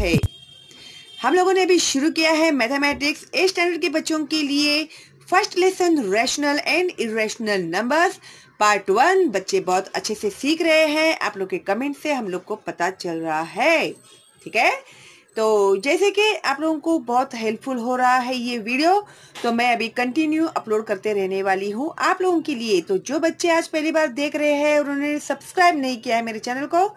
है। हम लोगों ने अभी शुरू किया है मैथमेटिक्स 8 स्टैंडर्ड के बच्चों के लिए first lesson rational and irrational numbers part 1। बच्चे बहुत अच्छे से सीख रहे हैं, आप लोग के कमेंट से हम लोग को पता चल रहा है। ठीक है, तो जैसे कि आप लोगों को बहुत हेल्पफुल हो रहा है ये वीडियो, तो मैं अभी कंटिन्यू अपलोड करते रहने वाली हूँ आप लोगों के लिए। तो जो बच्चे आज पहली बार देख रहे हैं और उन्होंने सब्सक्राइब नहीं किया है मेरे चैनल को,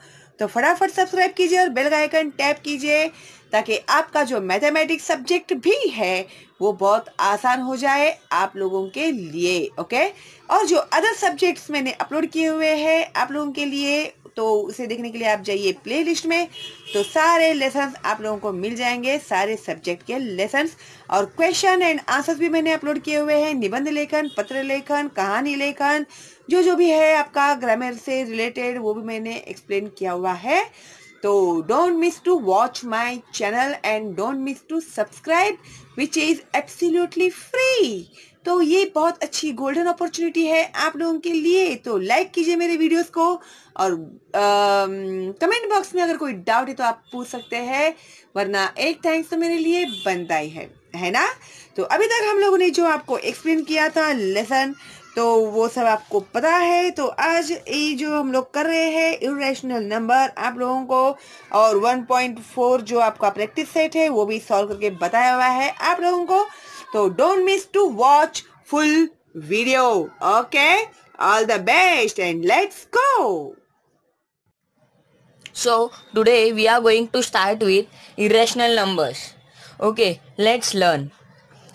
तो फटाफट सब्सक्राइब कीजिए और बेल आइकन टैप कीजिए, ताकि आपका जो मैथमेटिक्स सब्जेक्ट भी है वो बहुत आसान हो जाए आप लोगों के लिए। ओके, और जो अदर सब्जेक्ट्स मैंने अपलोड किए हुए हैं आप लोगों के लिए, तो उसे देखने के लिए आप जाइए प्लेलिस्ट में, तो सारे लेसन्स आप लोगों को मिल जाएंगे, सारे सब्जेक्ट के लेसन्स। और क्वेश्चन एंड आंसर्स भी मैंने अपलोड किए हुए हैं, निबंध लेखन, पत्र लेखन, कहानी लेखन, जो भी है आपका ग्रामर से रिलेटेड वो भी मैंने एक्सप्लेन किया हुआ है। तो don't miss to watch my channel and don't miss to subscribe, which is absolutely free. तो ये बहुत अच्छी गोल्डन अपॉर्चुनिटी है आप लोगों के लिए। तो लाइक कीजिए मेरे वीडियोस को, और कमेंट बॉक्स में अगर कोई डाउट है तो आप पूछ सकते हैं, वरना एक थैंक्स तो मेरे लिए बनता ही है ना। तो अभी तक हम लोगों ने जो आपको एक्सप्लेन किया था लेसन, तो वो सब आपको पता है। तो आज ये जो हम लोग कर रहे हैं इरेशनल नंबर आप लोगों को, और 1.4 जो आपका प्रैक्टिस सेट है वो भी सॉल्व करके बताया हुआ है आप लोगों को। तो don't miss to watch full video. Okay, all the best and let's go. So today we are going to start with irrational numbers. Okay, let's learn.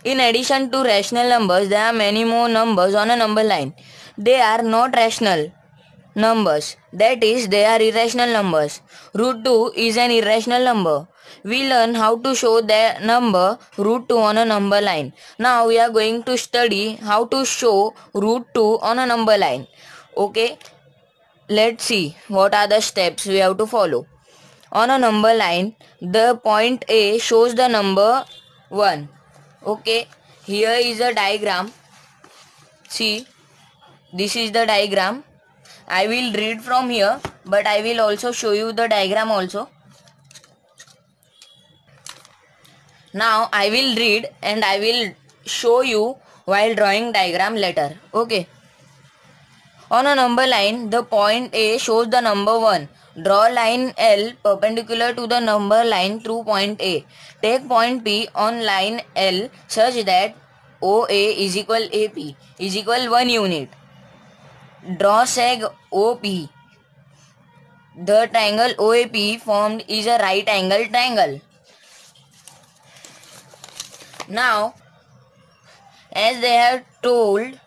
In addition to rational numbers, there are many more numbers on a number line. They are not rational numbers. That is, they are irrational numbers. Root 2 is an irrational number. We learn how to show the number root 2 on a number line. Now we are going to study how to show root 2 on a number line. Okay, let's see what are the steps we have to follow. On a number line, the point A shows the number 1. Okay, here is a diagram. See, this is the diagram. I will read from here, but I will also show you the diagram also. Now I will read and I will show you while drawing diagram later. Okay. On a number line, the point A shows the number 1. Draw line L perpendicular to the number line through point A. Take point P on line L such that OA is equal AP is equal 1 unit. Draw seg OP. The triangle OAP formed is a right angle triangle. Now, as they have told,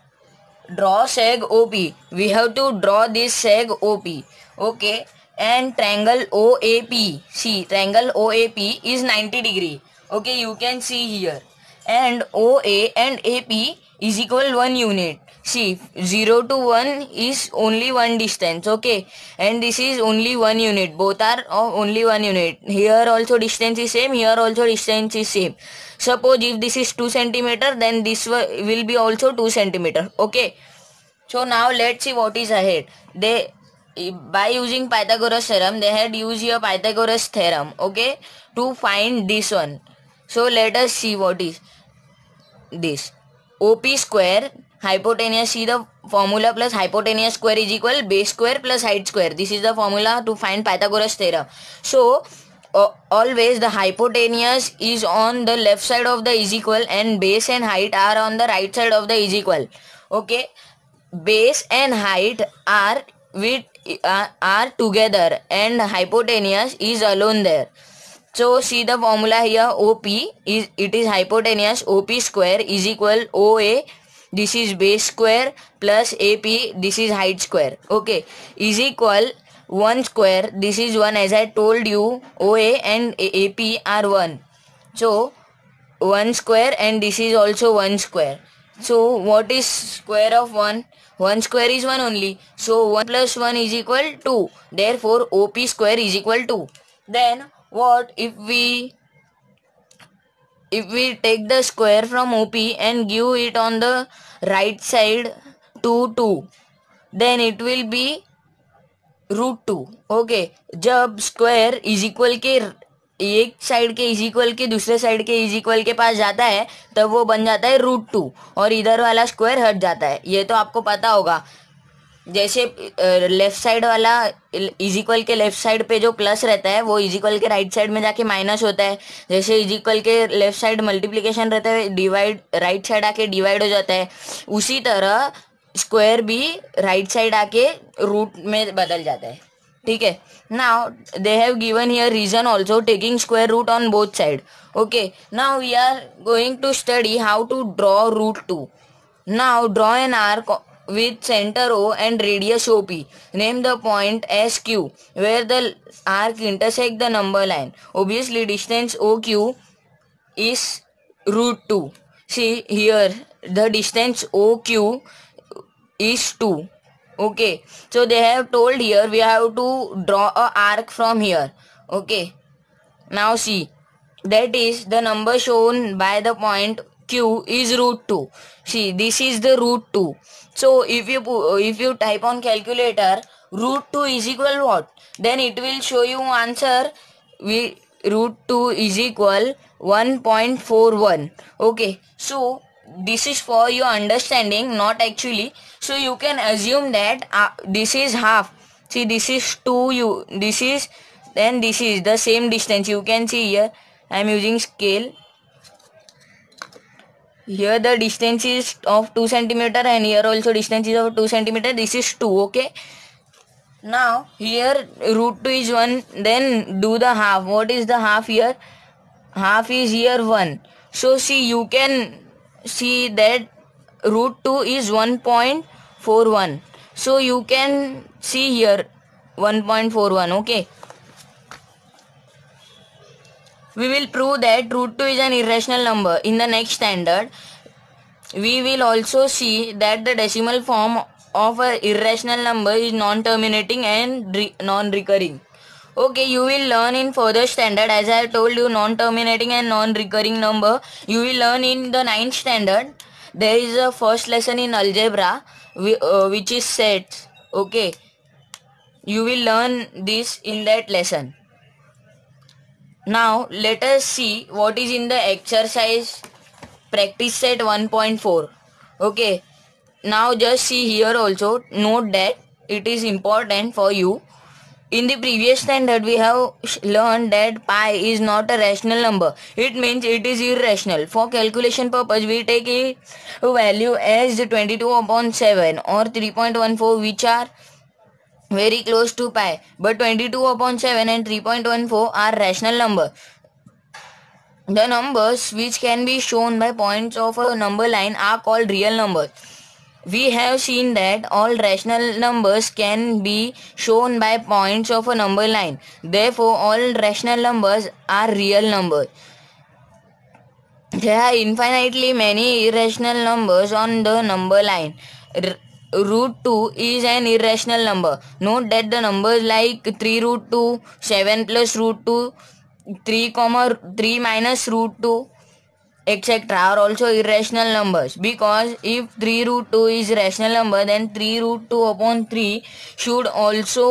draw seg OP. We have to draw this seg OP. Okay, and triangle OAP. See, triangle OAP is 90 degree. Okay, you can see here. And OA and AP is equal 1 unit. See, 0 to 1 is only one distance. Okay, and this is only 1 unit. Both are of only 1 unit. Here also distance is same. Here also distance is same. Suppose if this is 2 centimeter, then this will be also 2 centimeter. Okay. So now let's see what is ahead. By using Pythagoras theorem, they had used here Pythagoras theorem. Okay, to find this one. So let us see what is this. OP square hypotenuse. See the formula, plus hypotenuse square is equal base square plus height square. This is the formula to find Pythagoras theorem. So always the hypotenuse is on the left side of the is equal, and base and height are on the right side of the is equal. Okay, base and height are together and hypotenuse is alone there. So see the formula here. OP is hypotenuse. OP square is equal OA, this is base square, plus AP, this is height square. Okay, is equal 1 square, this is 1, as I told you. OA and AP are 1. So 1 square, and this is also 1 square. So what is square of 1? 1 square is 1 only. So 1 plus 1 is equal 2. Therefore OP square is equal 2. Then what if we take the square from OP and give it on the right side to 2, then it will be root 2. Okay, जब square is equal के एक side के is equal के दूसरे side के is equal के पास जाता है तब वो बन जाता है √2 और इधर वाला स्क्वायर हट जाता है। ये तो आपको पता होगा। जैसे लेफ्ट साइड वाला इज इक्वल के लेफ्ट साइड पे जो प्लस रहता है वो इज इक्वल के राइट साइड में जाके माइनस होता है। जैसे इज इक्वल के लेफ्ट साइड मल्टीप्लिकेशन रहता है, डिवाइड राइट साइड आके डिवाइड हो जाता है। उसी तरह स्क्वायर भी राइट साइड आके रूट में बदल जाता है। ठीक है। Now they have given here reason also taking square root on both side. Okay, now we are going to study how to draw √2। Now draw an arc with center O and radius OP. Name the point as Q, where the arc intersects the number line. Obviously, distance OQ is √2. See here, the distance OQ is 2. Okay, so they have told here we have to draw a arc from here. Okay, now see, that is the number shown by the point Q is √2. See, this is the √2. So if you type on calculator √2 is equal what, then it will show you answer. √2 is equal 1.41. Okay, so this is for your understanding, not actually. So you can assume that this is half. See, this is 2, this is, then this is the same distance. You can see here I am using scale. Here the distance is of 2 centimeter and here also distance is of 2 centimeter. This is 2. Okay, now here √2 is 1, then do the half. What is the half here? Half is here 1. So see, you can see that √2 is 1.41. so you can see here 1.41. okay, we will prove that √2 is an irrational number in the next standard. We will also see that the decimal form of an irrational number is non-terminating and non-recurring. Okay, you will learn in further standard. As I have told you, non-terminating and non-recurring number you will learn in the 9th standard. There is a first lesson in algebra which is sets. Okay, you will learn this in that lesson. Now let us see what is in the exercise practice set 1.4. okay, now just see here also, note that it is important for you. In the previous standard we have learned that pi is not a rational number. It means it is irrational. For calculation purpose we take a value as 22/7 or 3.14, which are very close to pi, but 22/7 and 3.14 are rational number. The numbers which can be shown by points of a number line are called real numbers. We have seen that all rational numbers can be shown by points of a number line. Therefore, all rational numbers are real numbers. There are infinitely many irrational numbers on the number line. √2 is an irrational number. Note that the numbers like 3√2, 7 plus √2, 3 minus √2, etc. are also irrational numbers, because if 3√2 is rational number, then 3√2/3 should also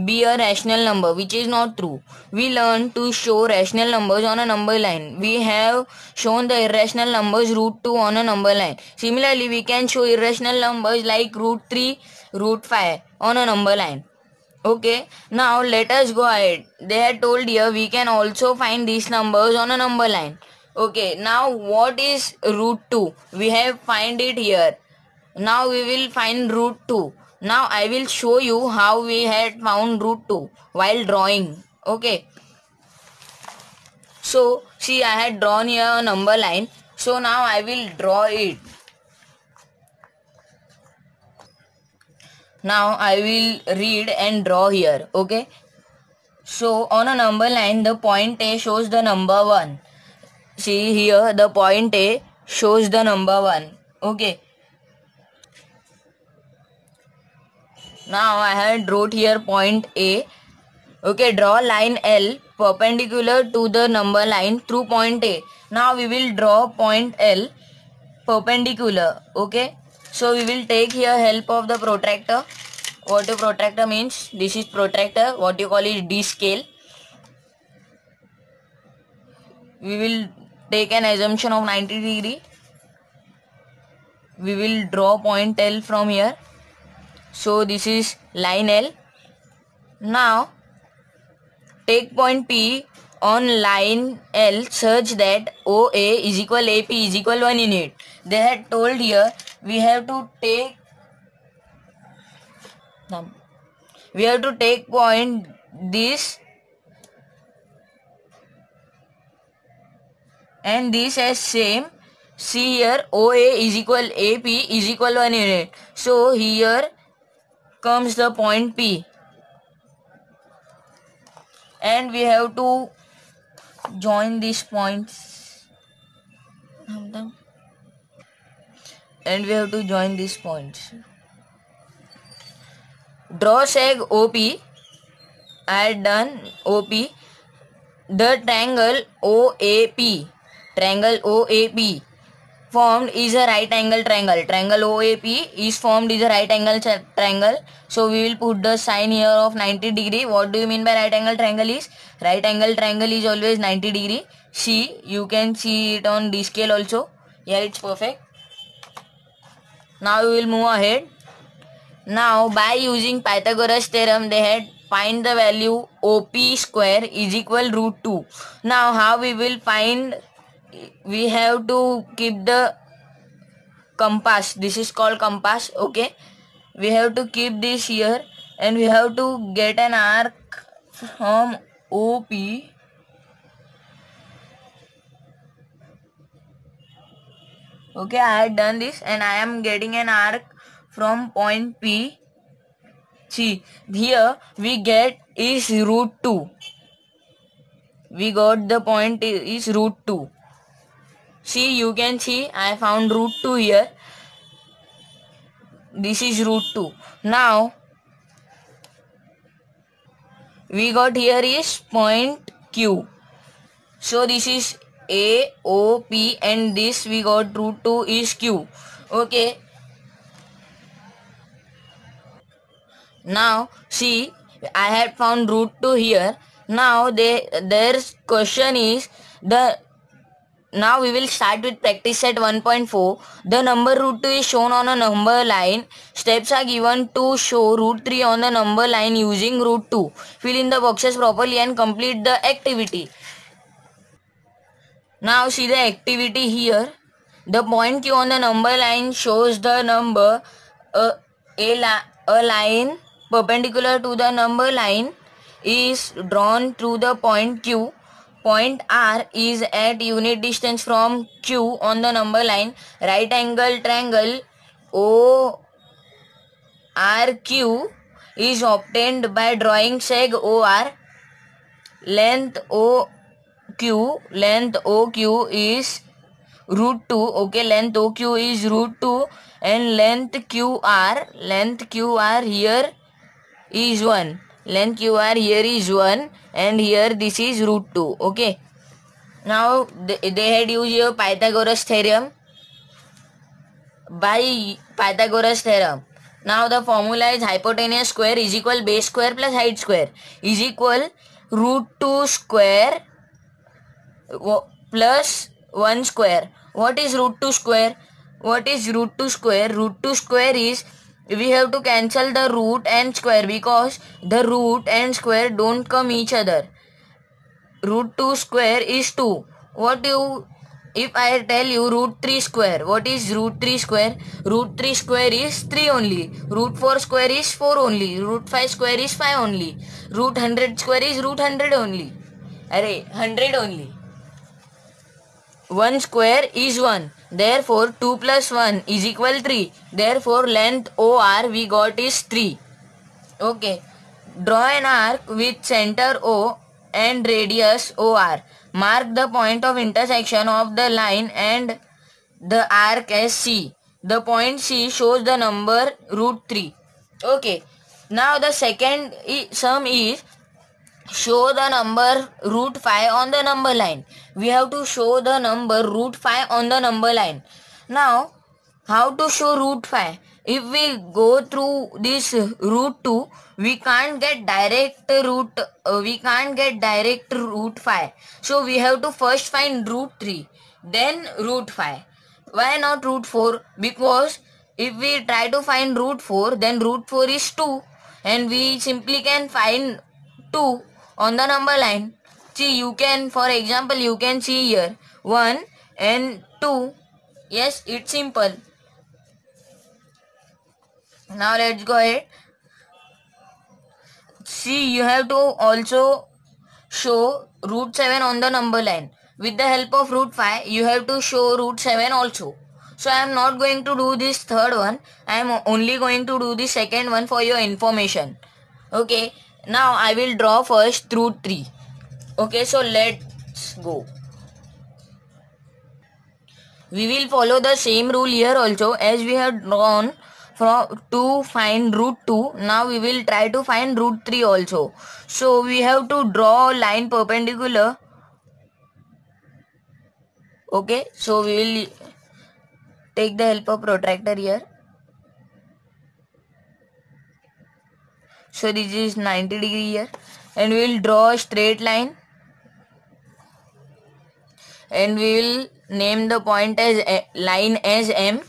be a rational number, which is not true. We learn to show rational numbers on a number line. We have shown the irrational numbers √2 on a number line. Similarly, we can show irrational numbers like √3, √5 on a number line. Okay, now let us go ahead. They had told here we can also find these numbers on a number line. Okay, now what is √2? We have find it here. Now we will find √2. Now I will show you how we had found √2 while drawing. Okay, so see, I had drawn here a number line. So now I will draw it. Now I will read and draw here. Okay, so on a number line the point A shows the number 1. See here, the point A shows the number 1. Okay, now I had wrote here point A. Okay, draw line L perpendicular to the number line through point A. Now we will draw point L perpendicular. Okay, so we will take here help of the protractor. What a protractor means, this is protractor, what you call is D scale. we will take an assumption of 90 degree. We will draw point L from here. So this is line L. Now take point P on line L such that OA is equal AP is equal 1 unit. They had told here we have to take point this and this as same. See here, OA is equal AP is equal 1 unit. So here comes the point P, and we have to join these points. Draw seg OP. I had done OP. The triangle OAP formed is a right angle triangle. Triangle OAP is formed is a right angle triangle. So we will put the sign here of 90 degree. What do you mean by right angle triangle is? Right angle triangle is always 90 degree. See, you can see it on D scale also. Here it's perfect. Now we will move ahead. Now by using Pythagoras theorem, they had find the value OP square is equal root 2. Now how we will find? We have to keep the compass. This is called compass. Okay, we have to keep this here, and we have to get an arc from OP. Okay, I had done this, and I am getting an arc from point P. See, here we get is root 2. We got the point is root 2. See, you can see I found root 2 here. This is root 2. Now we got here is point Q. So this is A, O, P, and this we got root 2 is Q. Okay. Now see, I had found root 2 here. Now their question is now we will start with practice set 1.4. The number root 2 is shown on a number line. Steps are given to show root 3 on the number line using root 2. Fill in the boxes properly and complete the activity. Now see the activity here. The point Q on the number line shows the number a line perpendicular to the number line is drawn through the point Q. Point R is at unit distance from Q on the number line. Right angle triangle ORQ is obtained by drawing seg OR. Length OQ is root 2. Okay, length OQ is root 2, and length QR here is 1. Length QR here is 1, and here this is root 2. Okay. Now they had used here Pythagoras theorem. By Pythagoras theorem, now the formula is hypotenuse square is equal base square plus height square is equal root 2 square plus 1 square. What is root 2 square? What is root 2 square? Root 2 square is, we have to cancel the root and square because the root and square don't come each other. Root 2 square is 2. If I tell you root 3 square, what is root 3 square? Root 3 square is 3 only. Root 4 square is 4 only. Root 5 square is 5 only. Root 100 square is root 100 only. 100 only. 1 square is 1. Therefore 2 plus 1 is equal 3. Therefore length OR we got is 3. Okay. Draw an arc with center O and radius OR. Mark the point of intersection of the line and the arc as C. The point C shows the number root 3. Okay. Now the second sum is show the number root 5 on the number line. We have to show the number root 5 on the number line. Now, how to show root 5? if we go through this root 2, we can't get direct root 5. So we have to first find root 3, then root 5. Why not root 4? Because if we try to find root 4, then root 4 is 2, and we simply can find 2 on the number line. See, you can, for example, you can see here 1 and 2. Yes, it's simple. Now let's go ahead. See, you have to also show root 7 on the number line. With the help of root 5, you have to show root 7 also. So I am not going to do this third one. I am only going to do the second one for your information. Okay. Now I will draw first root 3. Okay, so let's go. We will follow the same rule here also as we have drawn to find root 2. Now we will try to find root 3 also. So we have to draw line perpendicular. Okay, so we will take the help of protractor here. So this is 90 degree here, and we will draw a straight line, and we will name the point as line as M.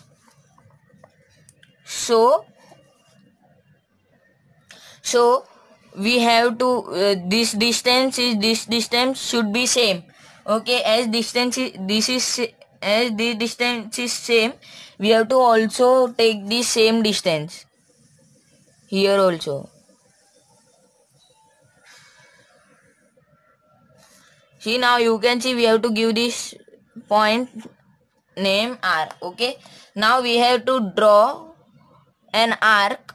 So we have to this distance should be same. Okay, as this distance is same, we have to also take the same distance here also. See, now you can see we have to give this point name R. Okay, now we have to draw an arc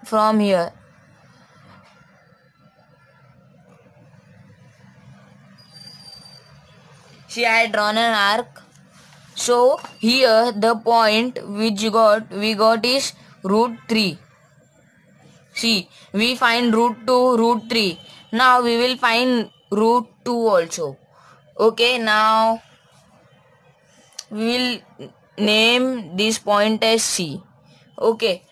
from here. See, I drawn an arc. So here the point which we got is root 3. See, we find root 2, root 3. Now we will find root 2 also. Okay, now we will name this point as C. Okay.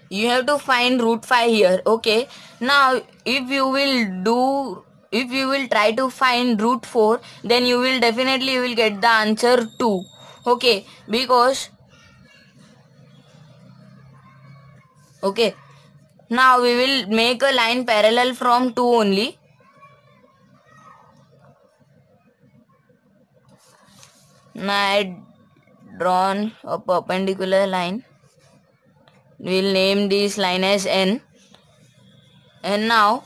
You have to find root 5 here. Okay. Now if you will try to find root 4, then you will definitely get the answer 2. Okay, because okay, now we will make a line parallel from 2 only. Now I drawn a perpendicular line. We will name this line as N, and now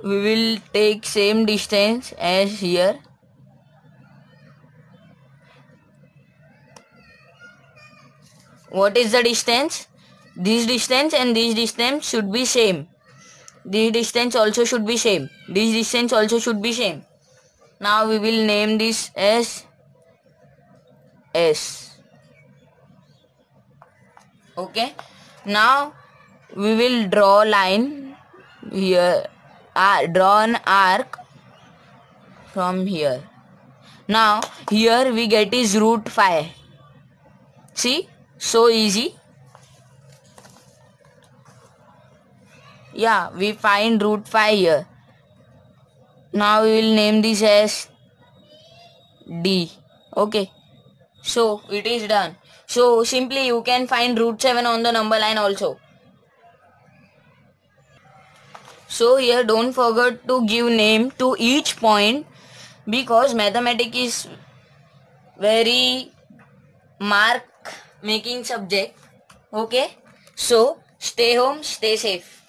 we will take same distance as here. What is the distance? This distance and this distance should be same. This distance also should be same. This distance also should be same. Now we will name this as S. Okay. Now we will draw line here. Draw an arc from here. Now here we get is root 5. See, so easy. Yeah, we find root 5 here. Now we will name this as D. Okay, so it is done. So simply you can find root 7 on the number line also. So here don't forget to give name to each point, because mathematics is very mark making subject. Okay, so stay home, stay safe.